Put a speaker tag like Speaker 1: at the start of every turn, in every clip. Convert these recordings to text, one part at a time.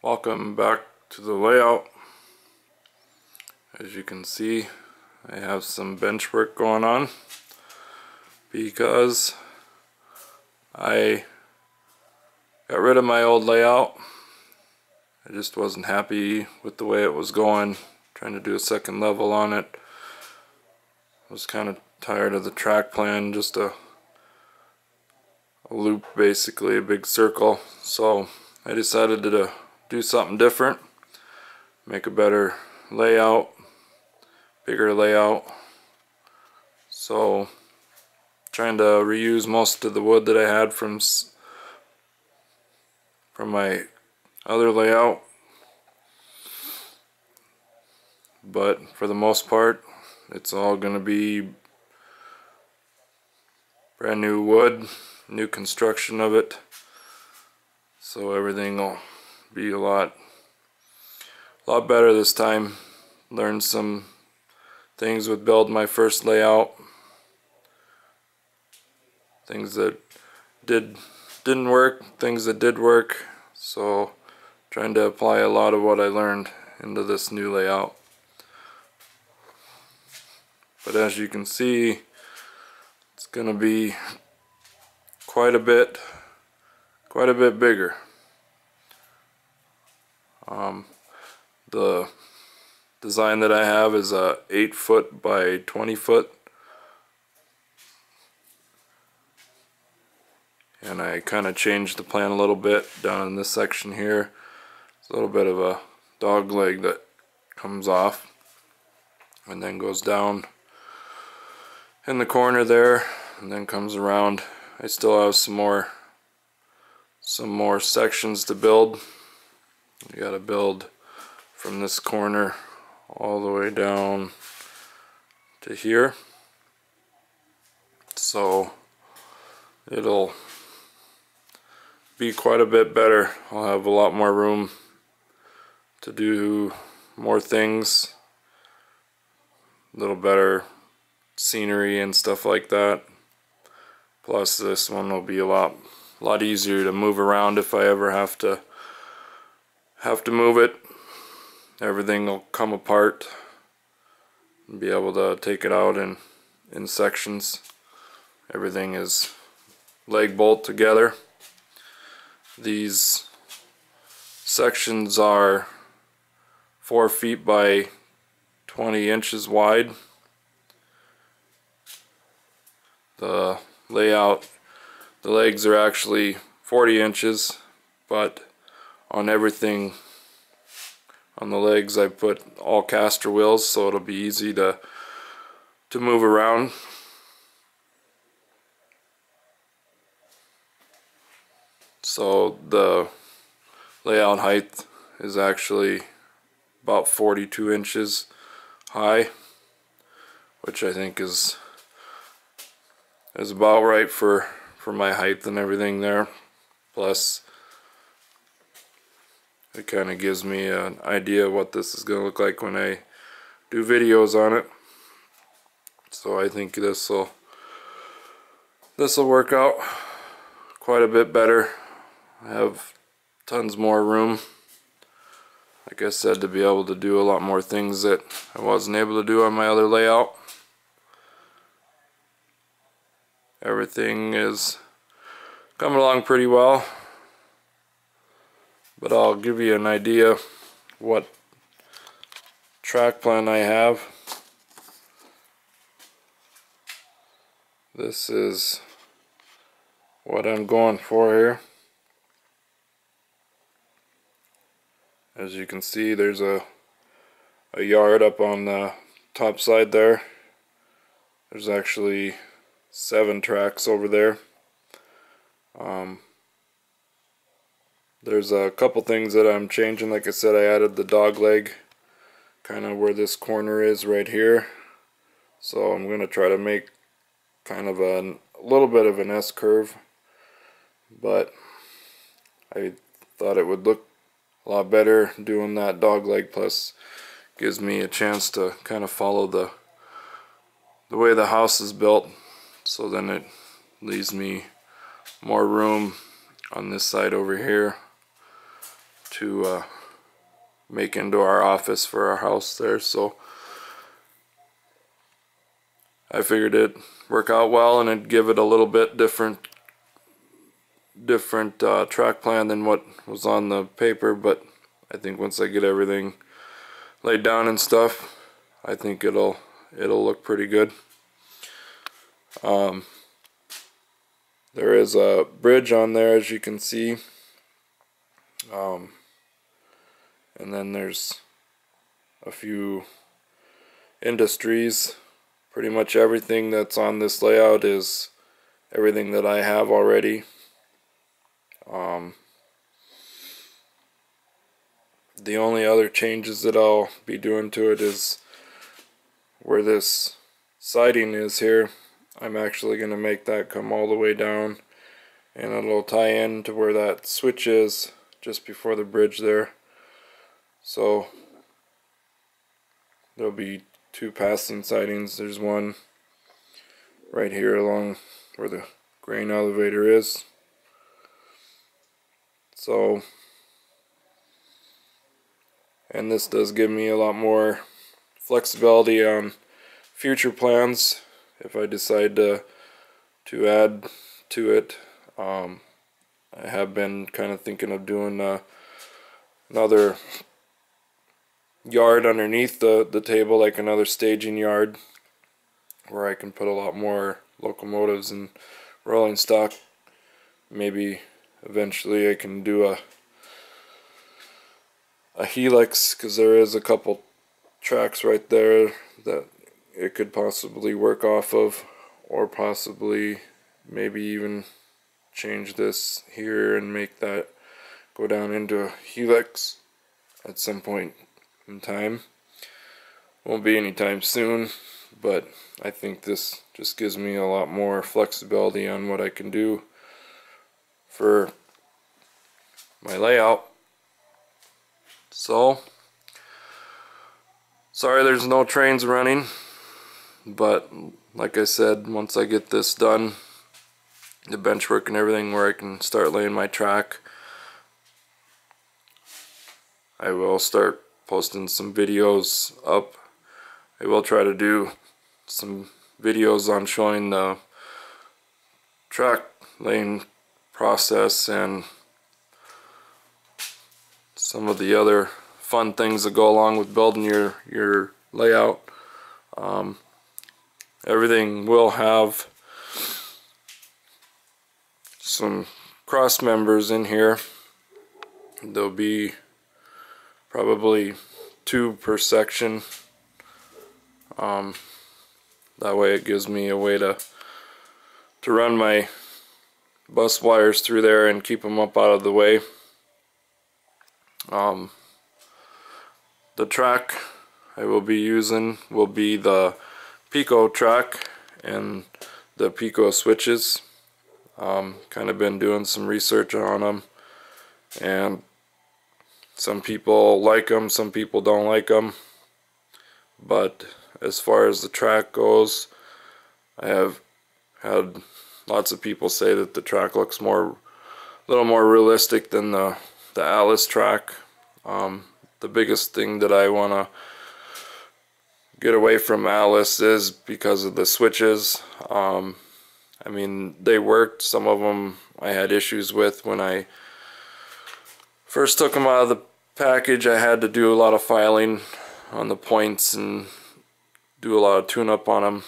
Speaker 1: Welcome back to the layout. As you can see, I have some bench work going on because I got rid of my old layout. I just wasn't happy with the way it was going, trying to do a second level on it. I was kind of tired of the track plan, just a loop, basically a big circle. So I decided to do something different, make a better layout, bigger layout. So trying to reuse most of the wood that I had from my other layout, but for the most part it's all going to be brand new wood, new construction of it, so everything will be a lot better this time. Learned some things with building my first layout, things that didn't work, things that did work, so trying to apply a lot of what I learned into this new layout. But as you can see, it's gonna be quite a bit bigger. The design that I have is a 8-foot by 20-foot, and I kind of changed the plan a little bit down in this section here. It's a little bit of a dog leg that comes off and then goes down in the corner there and then comes around. I still have some more sections to build. You gotta build from this corner all the way down to here, so it'll be quite a bit better. I'll have a lot more room to do more things, a little better scenery and stuff like that. Plus this one will be a lot easier to move around if I ever have to move it. Everything will come apart and be able to take it out in sections. Everything is leg bolt together. These sections are 4 feet by 20 inches wide. The layout, the legs are actually 40 inches, but on everything on the legs I put all caster wheels, so it'll be easy to move around. So the layout height is actually about 42 inches high, which I think is about right for my height and everything there. Plus it kind of gives me an idea of what this is going to look like when I do videos on it. So I think this will work out quite a bit better. I have tons more room, like I said, to be able to do a lot more things that I wasn't able to do on my other layout. Everything is coming along pretty well, but I'll give you an idea what track plan I have. This is what I'm going for here. As you can see, there's a yard up on the top side there. There's actually 7 tracks over there. There's a couple things that I'm changing. Like I said, I added the dog leg kind of where this corner is right here, so I'm going to try to make kind of a little bit of an S curve, but I thought it would look a lot better doing that dog leg, plus gives me a chance to kind of follow the way the house is built, so then it leaves me more room on this side over here to make into our office for our house there, so I figured it'd work out well and it'd give it a little bit different track plan than what was on the paper. But I think once I get everything laid down and stuff, I think it'll look pretty good. There is a bridge on there, as you can see, and then there's a few industries. Pretty much everything that's on this layout is everything that I have already. The only other changes that I'll be doing to it is where this siding is here. I'm actually going to make that come all the way down, and it'll tie in to where that switch is just before the bridge there. So there'll be two passing sidings. There's one right here along where the grain elevator is. So, and this does give me a lot more flexibility on future plans if I decide to add to it. I have been kind of thinking of doing another yard underneath the table, like another staging yard, where I can put a lot more locomotives and rolling stock. Maybe eventually I can do a helix, because there is a couple tracks right there that it could possibly work off of, or possibly maybe even change this here and make that go down into a helix at some point in time. Won't be anytime soon, but I think this just gives me a lot more flexibility on what I can do for my layout. So, sorry there's no trains running, but like I said, once I get this done, the bench work and everything, where I can start laying my track, I will start posting some videos up. I will try to do some videos on showing the track laying process and some of the other fun things that go along with building your layout. Everything will have some cross members in here. There'll be probably 2 per section. That way it gives me a way to run my bus wires through there and keep them up out of the way. The track I will be using will be the Pico track and the Pico switches. Kind of been doing some research on them, and some people like them, some people don't like them. But as far as the track goes, I have had lots of people say that the track looks a little more realistic than the Alice track. The biggest thing that I want to get away from Alice is because of the switches. I mean, they worked. Some of them I had issues with when I first took them out of the package. I had to do a lot of filing on the points and do a lot of tune-up on them.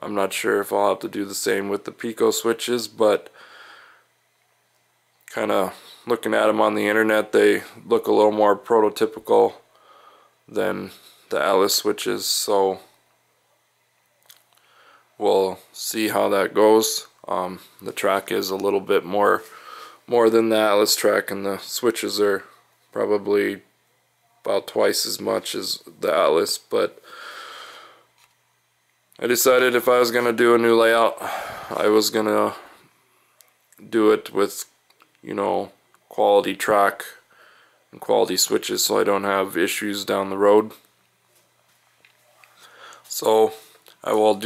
Speaker 1: I'm not sure if I'll have to do the same with the Pico switches, but kind of looking at them on the internet, they look a little more prototypical than the Alice switches, so we'll see how that goes. The track is a little bit more than the Alice track, and the switches are probably about twice as much as the Alice. But I decided if I was going to do a new layout, I was going to do it with, you know, quality track and quality switches, so I don't have issues down the road. So I will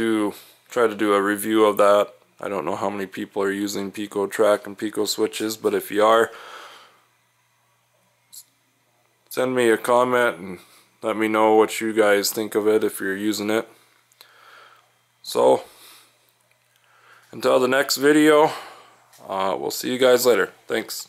Speaker 1: try to do a review of that. I don't know how many people are using Pico track and Pico switches, but if you are, send me a comment and let me know what you guys think of it if you're using it. So until the next video, we'll see you guys later. Thanks.